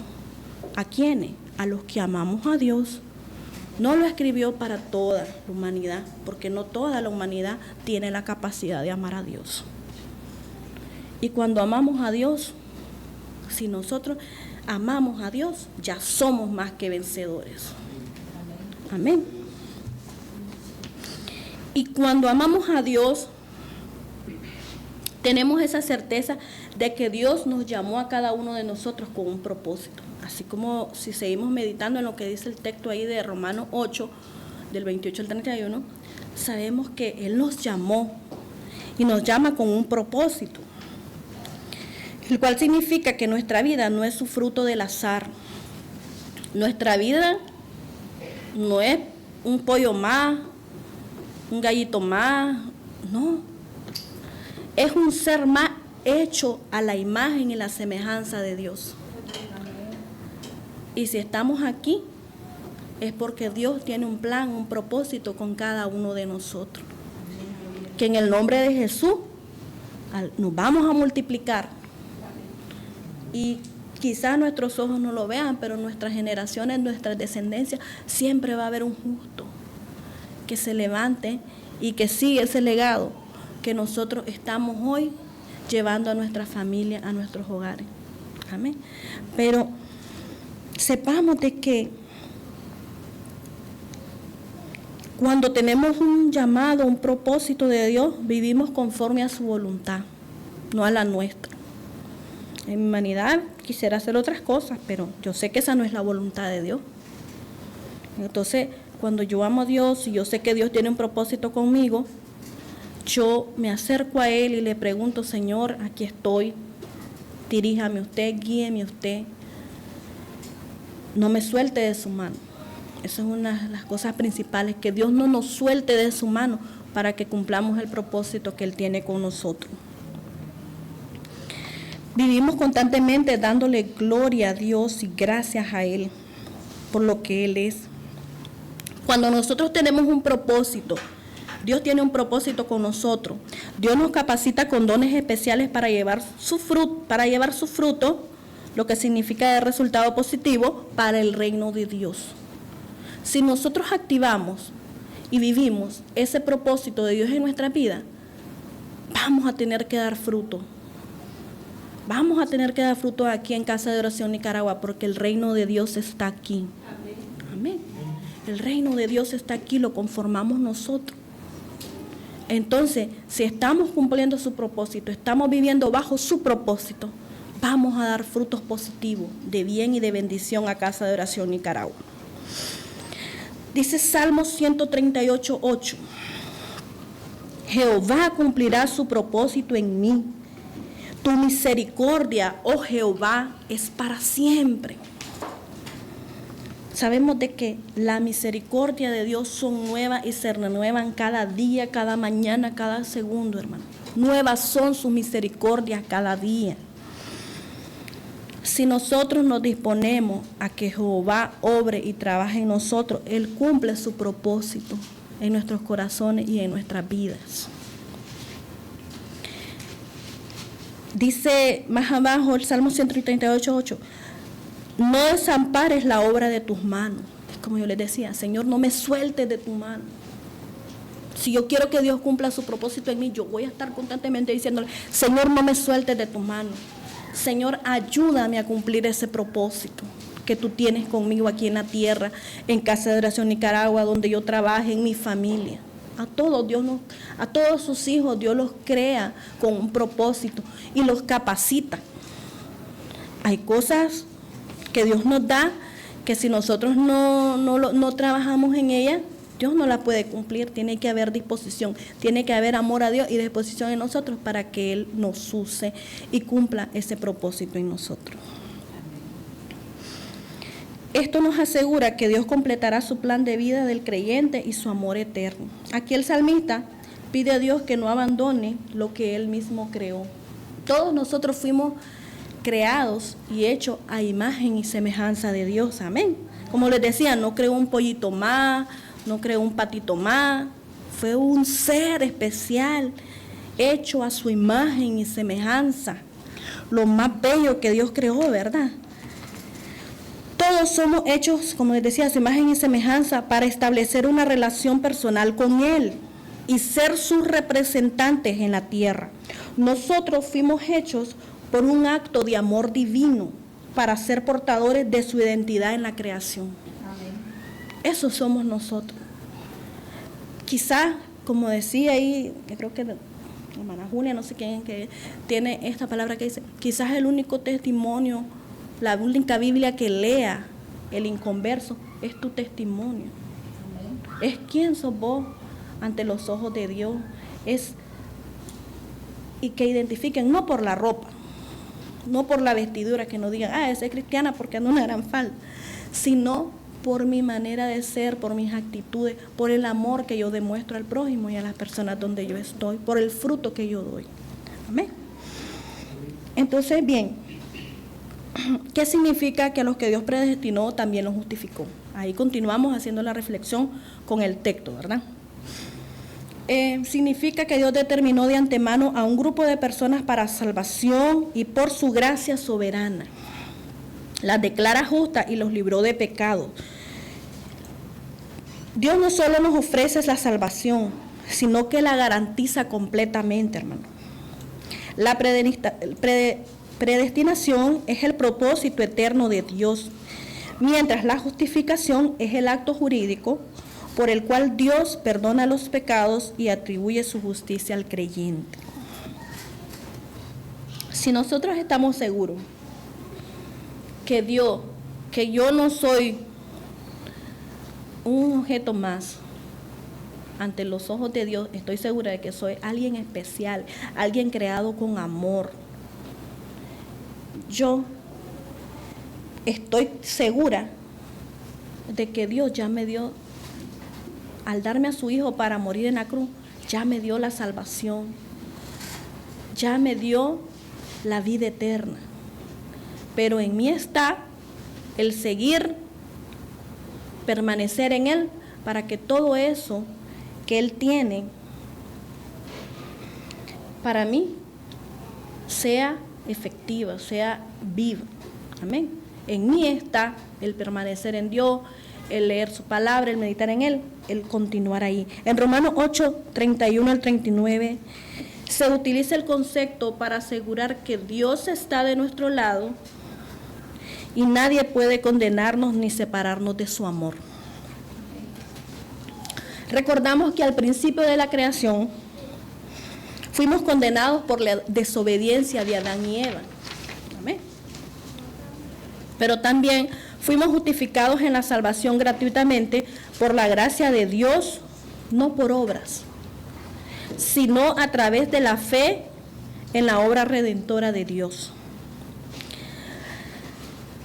¿A quiénes? A los que amamos a Dios. No lo escribió para toda la humanidad, porque no toda la humanidad tiene la capacidad de amar a Dios. Y cuando amamos a Dios, si nosotros amamos a Dios, ya somos más que vencedores. Amén. Y cuando amamos a Dios, tenemos esa certeza de que Dios nos llamó a cada uno de nosotros con un propósito. Así como si seguimos meditando en lo que dice el texto ahí de Romanos 8, del 28 al 31, sabemos que Él nos llamó y nos llama con un propósito, el cual significa que nuestra vida no es su fruto del azar. Nuestra vida no es un pollo más, un gallito más, no. Es un ser más hecho a la imagen y la semejanza de Dios. Y si estamos aquí, es porque Dios tiene un plan, un propósito con cada uno de nosotros. que en el nombre de Jesús nos vamos a multiplicar. Y quizás nuestros ojos no lo vean, pero nuestras generaciones, nuestras descendencias, siempre va a haber un justo que se levante y que siga ese legado que nosotros estamos hoy llevando a nuestra familia, a nuestros hogares. Amén. Pero sepamos de que cuando tenemos un llamado, un propósito de Dios, vivimos conforme a su voluntad, no a la nuestra. En mi humanidad quisiera hacer otras cosas, pero yo sé que esa no es la voluntad de Dios. Entonces, cuando yo amo a Dios y yo sé que Dios tiene un propósito conmigo, yo me acerco a Él y le pregunto: Señor, aquí estoy, diríjame usted, guíeme usted, no me suelte de su mano. Esa es una de las cosas principales, que Dios no nos suelte de su mano para que cumplamos el propósito que Él tiene con nosotros. Vivimos constantemente dándole gloria a Dios y gracias a Él por lo que Él es. Cuando nosotros tenemos un propósito, Dios tiene un propósito con nosotros. Dios nos capacita con dones especiales para llevar su fruto, lo que significa de resultado positivo para el reino de Dios. Si nosotros activamos y vivimos ese propósito de Dios en nuestra vida, vamos a tener que dar fruto. Vamos a tener que dar fruto aquí en Casa de Oración Nicaragua, porque el reino de Dios está aquí. Amén. El reino de Dios está aquí, lo conformamos nosotros. Entonces, si estamos cumpliendo su propósito, estamos viviendo bajo su propósito, vamos a dar frutos positivos de bien y de bendición a Casa de Oración Nicaragua. Dice Salmos 138:8. Jehová cumplirá su propósito en mí. Tu misericordia, oh Jehová, es para siempre. Sabemos de que la misericordia de Dios son nuevas y se renuevan cada día, cada mañana, cada segundo, hermano. Nuevas son sus misericordias cada día. Si nosotros nos disponemos a que Jehová obre y trabaje en nosotros, Él cumple su propósito en nuestros corazones y en nuestras vidas. Dice más abajo el Salmo 138:8, no desampares la obra de tus manos. Es como yo les decía, Señor, no me sueltes de tu mano. Si yo quiero que Dios cumpla su propósito en mí, yo voy a estar constantemente diciéndole: Señor, no me sueltes de tu mano. Señor, ayúdame a cumplir ese propósito que tú tienes conmigo aquí en la tierra, en Casa de Oración Nicaragua, donde yo trabaje, en mi familia. A todos sus hijos Dios los crea con un propósito y los capacita. Hay cosas que Dios nos da que si nosotros no trabajamos en ellas, Dios no la puede cumplir. Tiene que haber disposición, tiene que haber amor a Dios y disposición en nosotros para que Él nos use y cumpla ese propósito en nosotros. Esto nos asegura que Dios completará su plan de vida del creyente y su amor eterno. Aquí el salmista pide a Dios que no abandone lo que Él mismo creó. Todos nosotros fuimos creados y hechos a imagen y semejanza de Dios. Amén. Como les decía, no creó un pollito más, no creó un patito más. Fue un ser especial, hecho a su imagen y semejanza. Lo más bello que Dios creó, ¿verdad? Todos somos hechos, como les decía, a su imagen y semejanza para establecer una relación personal con Él y ser sus representantes en la tierra. Nosotros fuimos hechos por un acto de amor divino para ser portadores de su identidad en la creación. Amén. Eso somos nosotros. Quizás, como decía ahí, creo que la hermana Julia, no sé quién, que tiene esta palabra que dice, quizás el único testimonio, la única Biblia que lea el inconverso es tu testimonio. Amén. Es quién sos vos ante los ojos de Dios. Y que identifiquen no por la ropa, no por la vestidura, que no digan, esa es cristiana porque anda una gran falda, sino por mi manera de ser, por mis actitudes, por el amor que yo demuestro al prójimo y a las personas donde yo estoy, por el fruto que yo doy. Amén. Entonces, bien, ¿qué significa que a los que Dios predestinó también los justificó? Ahí continuamos haciendo la reflexión con el texto, ¿verdad? significa que Dios determinó de antemano a un grupo de personas para salvación y por su gracia soberana. Las declara justas y los libró de pecado. Dios no solo nos ofrece la salvación, sino que la garantiza completamente, hermano. La predestinación es el propósito eterno de Dios, mientras la justificación es el acto jurídico por el cual Dios perdona los pecados y atribuye su justicia al creyente. Si nosotros estamos seguros que yo no soy un objeto más ante los ojos de Dios, estoy segura de que soy alguien especial, alguien creado con amor. Yo estoy segura de que Dios ya me dio, al darme a su Hijo para morir en la cruz, ya me dio la salvación, ya me dio la vida eterna. Pero en mí está el seguir, permanecer en Él, para que todo eso que Él tiene para mí sea efectiva, sea viva. Amén. En mí está el permanecer en Dios, el leer su palabra, el meditar en Él, el continuar ahí. En Romanos 8, 31 al 39, se utiliza el concepto para asegurar que Dios está de nuestro lado y nadie puede condenarnos ni separarnos de su amor. Recordamos que al principio de la creación fuimos condenados por la desobediencia de Adán y Eva. Amén. Pero también fuimos justificados en la salvación gratuitamente por la gracia de Dios, no por obras, sino a través de la fe en la obra redentora de Dios.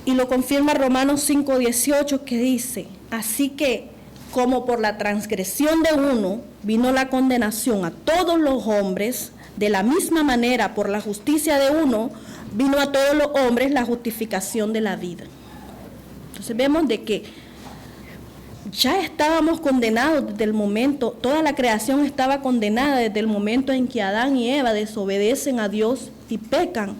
Y lo confirma Romanos 5:18, que dice: así que como por la transgresión de uno vino la condenación a todos los hombres, de la misma manera por la justicia de uno vino a todos los hombres la justificación de la vida. Entonces vemos de que ya estábamos condenados desde el momento, toda la creación estaba condenada desde el momento en que Adán y Eva desobedecen a Dios y pecan.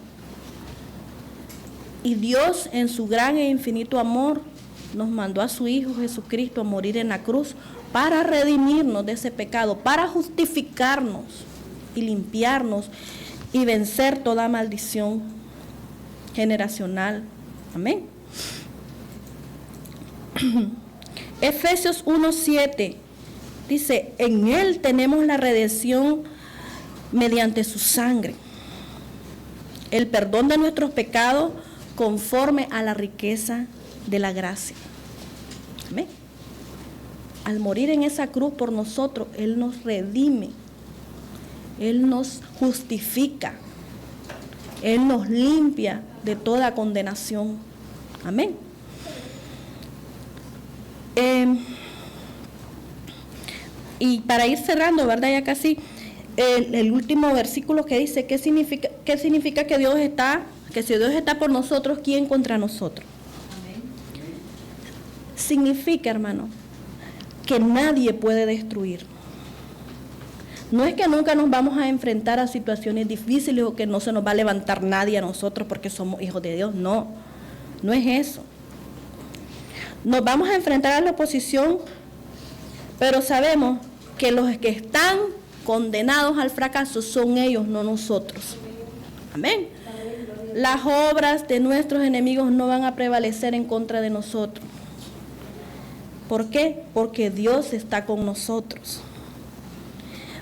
Y Dios, en su gran e infinito amor, nos mandó a su Hijo Jesucristo a morir en la cruz para redimirnos de ese pecado, para justificarnos y limpiarnos y vencer toda maldición generacional. Amén. Efesios 1:7 dice: en Él tenemos la redención mediante su sangre, el perdón de nuestros pecados conforme a la riqueza de la gracia. Amén. Al morir en esa cruz por nosotros, Él nos redime, Él nos justifica, Él nos limpia de toda condenación. Amén. Y para ir cerrando, ¿verdad? Ya casi el último versículo que dice, ¿qué significa que Dios está, que si Dios está por nosotros, ¿quién contra nosotros? Amén. Significa, hermano, que nadie puede destruir. No es que nunca nos vamos a enfrentar a situaciones difíciles o que no se nos va a levantar nadie a nosotros porque somos hijos de Dios. No, no es eso. Nos vamos a enfrentar a la oposición, pero sabemos que los que están condenados al fracaso son ellos, no nosotros. Amén. Las obras de nuestros enemigos no van a prevalecer en contra de nosotros. ¿Por qué? Porque Dios está con nosotros.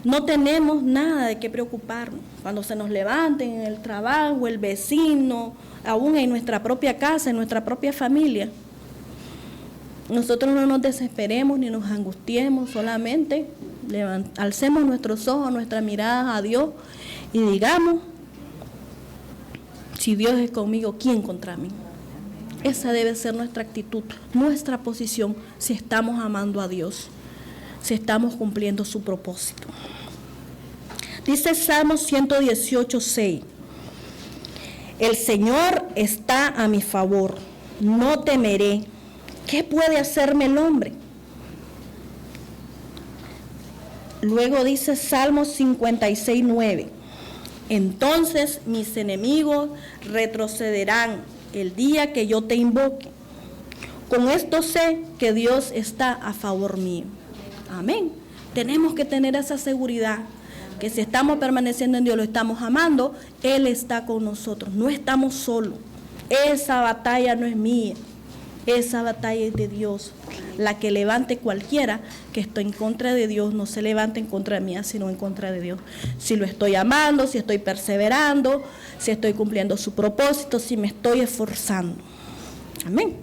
No tenemos nada de qué preocuparnos. Cuando se nos levanten en el trabajo, el vecino, aún en nuestra propia casa, en nuestra propia familia, nosotros no nos desesperemos ni nos angustiemos, solamente alcemos nuestros ojos, nuestras miradas a Dios y digamos: si Dios es conmigo, ¿quién contra mí? Esa debe ser nuestra actitud, nuestra posición, si estamos amando a Dios, si estamos cumpliendo su propósito. Dice Salmo 118:6: el Señor está a mi favor, no temeré. ¿Qué puede hacerme el hombre? Luego dice Salmo 56:9. Entonces mis enemigos retrocederán el día que yo te invoque. Con esto sé que Dios está a favor mío. Amén. Tenemos que tener esa seguridad, que si estamos permaneciendo en Dios, lo estamos amando, Él está con nosotros, no estamos solos. Esa batalla no es mía, esa batalla es de Dios. La que levante cualquiera que esté en contra de Dios, no se levante en contra mía, sino en contra de Dios. Si lo estoy amando, si estoy perseverando, si estoy cumpliendo su propósito, si me estoy esforzando. Amén.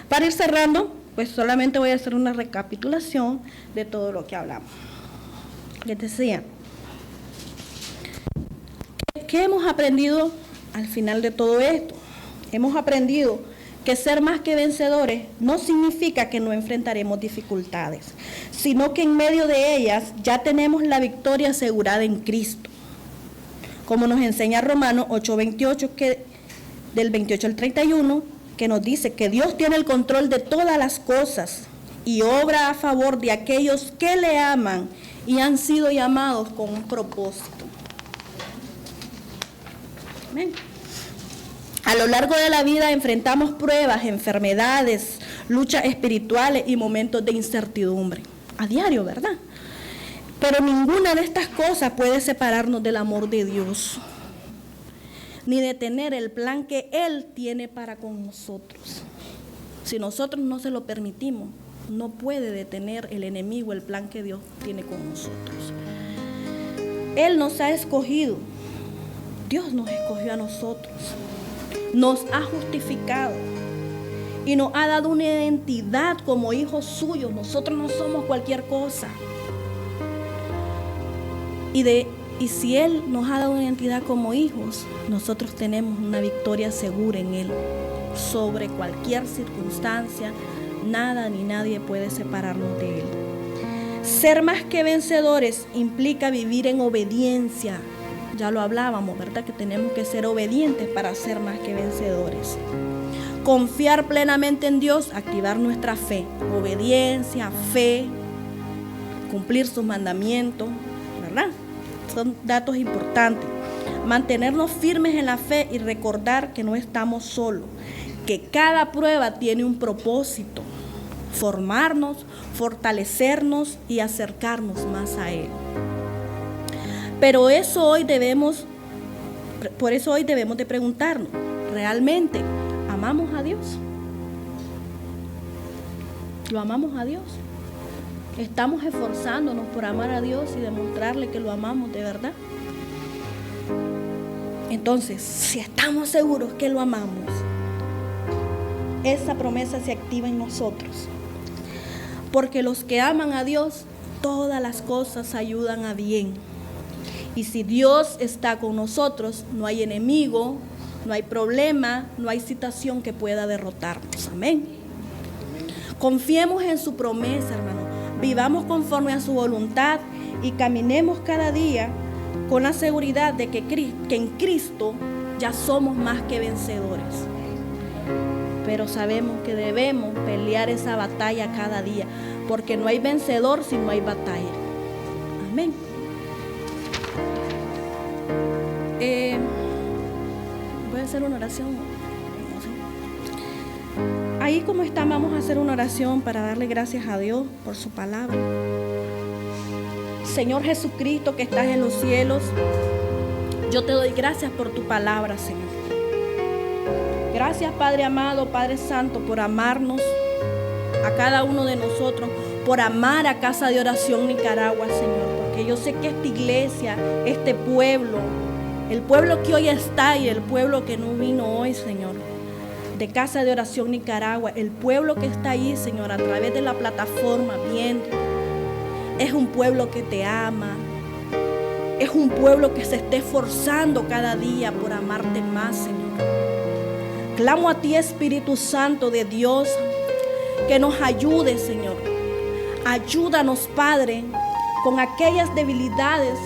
Para ir cerrando, pues solamente voy a hacer una recapitulación de todo lo que hablamos. Les decía, ¿qué hemos aprendido al final de todo esto? Hemos aprendido que ser más que vencedores no significa que no enfrentaremos dificultades, sino que en medio de ellas ya tenemos la victoria asegurada en Cristo. Como nos enseña Romanos 8:28, del 28 al 31, que nos dice que Dios tiene el control de todas las cosas y obra a favor de aquellos que le aman y han sido llamados con un propósito. Amén. A lo largo de la vida enfrentamos pruebas, enfermedades, luchas espirituales y momentos de incertidumbre. A diario, ¿verdad? Pero ninguna de estas cosas puede separarnos del amor de Dios, ni detener el plan que Él tiene para con nosotros. Si nosotros no se lo permitimos, no puede detener el enemigo el plan que Dios tiene con nosotros. Él nos ha escogido, Dios nos escogió a nosotros, nos ha justificado y nos ha dado una identidad como hijos suyos. Nosotros no somos cualquier cosa. Y si Él nos ha dado una identidad como hijos, nosotros tenemos una victoria segura en Él. Sobre cualquier circunstancia, nada ni nadie puede separarnos de Él. Ser más que vencedores implica vivir en obediencia. Ya lo hablábamos, ¿verdad? Que tenemos que ser obedientes para ser más que vencedores. Confiar plenamente en Dios, activar nuestra fe. Obediencia, fe, cumplir sus mandamientos, ¿verdad? Son datos importantes. Mantenernos firmes en la fe y recordar que no estamos solos, que cada prueba tiene un propósito: formarnos, fortalecernos y acercarnos más a Él. Por eso hoy debemos de preguntarnos, ¿realmente amamos a Dios? ¿Lo amamos a Dios? ¿Estamos esforzándonos por amar a Dios y demostrarle que lo amamos de verdad? Entonces, si estamos seguros que lo amamos, esa promesa se activa en nosotros. Porque los que aman a Dios, todas las cosas ayudan a bien. Y si Dios está con nosotros, no hay enemigo, no hay problema, no hay situación que pueda derrotarnos. Amén. Confiemos en su promesa, hermano. Vivamos conforme a su voluntad y caminemos cada día con la seguridad de que en Cristo ya somos más que vencedores. Pero sabemos que debemos pelear esa batalla cada día, porque no hay vencedor si no hay batalla. Amén. Voy a hacer una oración. Ahí como están, vamos a hacer una oración para darle gracias a Dios por su palabra. Señor Jesucristo, que estás en los cielos, yo te doy gracias por tu palabra, Señor. Gracias, Padre amado, Padre Santo, por amarnos a cada uno de nosotros, por amar a Casa de Oración Nicaragua, Señor, porque yo sé que esta iglesia, este pueblo, el pueblo que hoy está y el pueblo que no vino hoy, Señor, de Casa de Oración Nicaragua, el pueblo que está ahí, Señor, a través de la plataforma viendo, es un pueblo que te ama, es un pueblo que se está esforzando cada día por amarte más, Señor. Clamo a ti, Espíritu Santo de Dios, que nos ayude, Señor. Ayúdanos, Padre, con aquellas debilidades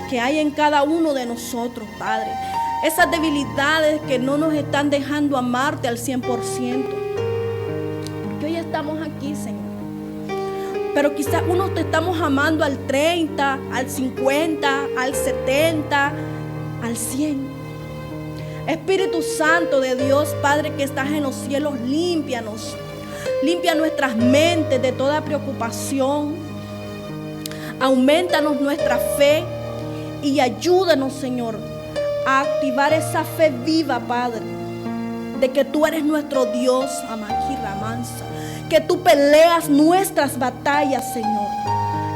que hay en cada uno de nosotros, Padre. Esas debilidades que no nos están dejando amarte al 100%. Porque hoy estamos aquí, Señor. Pero quizás unos te estamos amando al 30, al 50, al 70, al 100. Espíritu Santo de Dios, Padre que estás en los cielos, límpianos. Limpia nuestras mentes de toda preocupación. Aumentanos nuestra fe y ayúdanos, Señor, a activar esa fe viva, Padre, de que tú eres nuestro Dios, Amaquirra Mansa, que tú peleas nuestras batallas, Señor,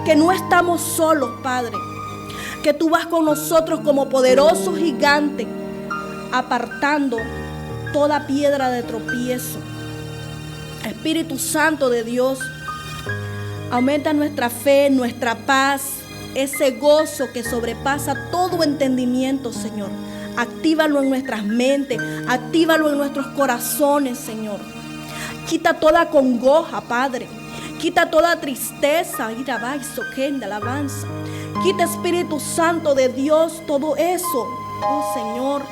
que no estamos solos, Padre, que tú vas con nosotros como poderoso gigante, apartando toda piedra de tropiezo. Espíritu Santo de Dios, aumenta nuestra fe, nuestra paz, ese gozo que sobrepasa todo entendimiento, Señor. Actívalo en nuestras mentes, actívalo en nuestros corazones, Señor. Quita toda congoja, Padre. Quita toda tristeza, alabanza. Quita, Espíritu Santo de Dios, todo eso, oh Señor,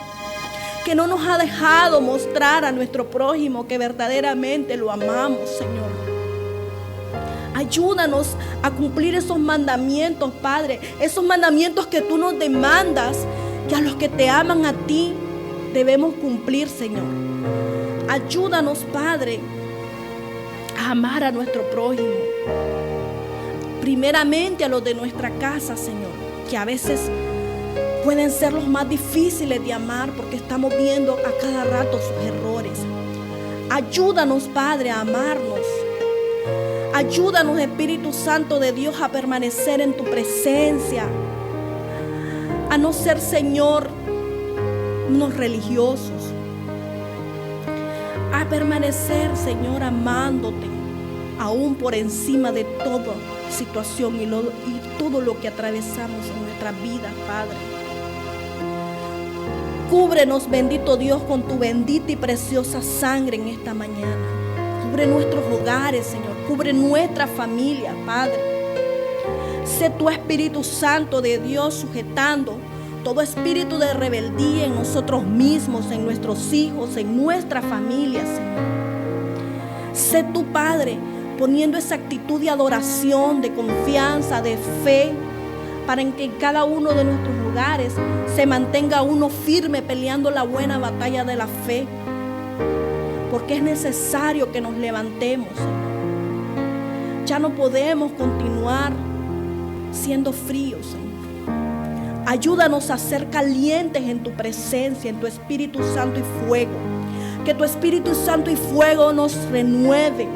que no nos ha dejado mostrar a nuestro prójimo que verdaderamente lo amamos, Señor. Ayúdanos a cumplir esos mandamientos, Padre, esos mandamientos que tú nos demandas, que a los que te aman a ti debemos cumplir, Señor. Ayúdanos, Padre, a amar a nuestro prójimo, primeramente a los de nuestra casa, Señor, que a veces pueden ser los más difíciles de amar porque estamos viendo a cada rato sus errores. Ayúdanos, Padre, a amarnos. Ayúdanos, Espíritu Santo de Dios, a permanecer en tu presencia, a no ser, Señor, unos religiosos, a permanecer, Señor, amándote, aún por encima de toda situación y todo lo que atravesamos en nuestras vidas, Padre. Cúbrenos, bendito Dios, con tu bendita y preciosa sangre en esta mañana. Cubre nuestros hogares, Señor. Cubre nuestra familia, Padre. Sé tu Espíritu Santo de Dios sujetando todo espíritu de rebeldía en nosotros mismos, en nuestros hijos, en nuestra familia, Señor. Sé tu, Padre, poniendo esa actitud de adoración, de confianza, de fe, para que en cada uno de nuestros hogares se mantenga uno firme peleando la buena batalla de la fe. Porque es necesario que nos levantemos, Señor. Ya no podemos continuar siendo fríos, Señor. Ayúdanos a ser calientes en tu presencia, en tu Espíritu Santo y fuego. Que tu Espíritu Santo y fuego nos renueve,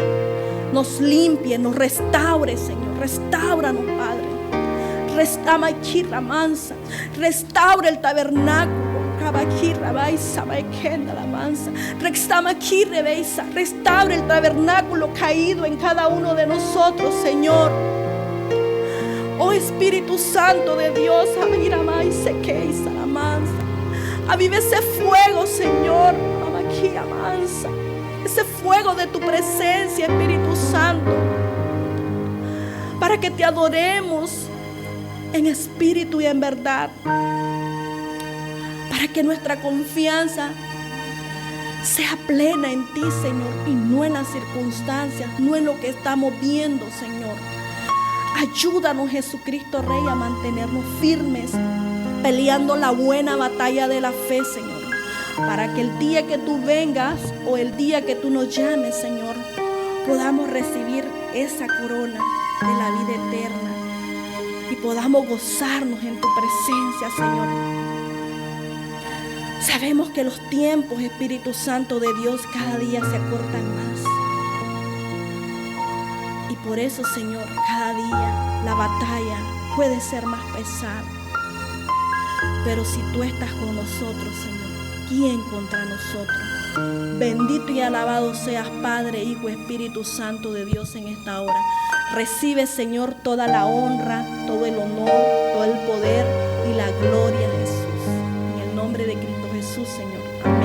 nos limpie, nos restaure, Señor. Restáuranos, Padre. Restaura el tabernáculo. Restaura el tabernáculo caído en cada uno de nosotros, Señor. Oh Espíritu Santo de Dios, aviva ese fuego, Señor, ese fuego de tu presencia, Espíritu Santo, para que te adoremos en espíritu y en verdad, para que nuestra confianza sea plena en ti, Señor, y no en las circunstancias, no en lo que estamos viendo, Señor. Ayúdanos, Jesucristo Rey, a mantenernos firmes, peleando la buena batalla de la fe, Señor, para que el día que tú vengas o el día que tú nos llames, Señor, podamos recibir esa corona de la vida eterna y podamos gozarnos en tu presencia, Señor. Sabemos que los tiempos, Espíritu Santo de Dios, cada día se acortan más. Y por eso, Señor, cada día la batalla puede ser más pesada. Pero si tú estás con nosotros, Señor, ¿quién contra nosotros? Bendito y alabado seas, Padre, Hijo, Espíritu Santo de Dios en esta hora. Recibe, Señor, toda la honra, todo el honor, todo el poder y la gloria de Jesús. En el nombre de Cristo Jesús, Señor. Amén.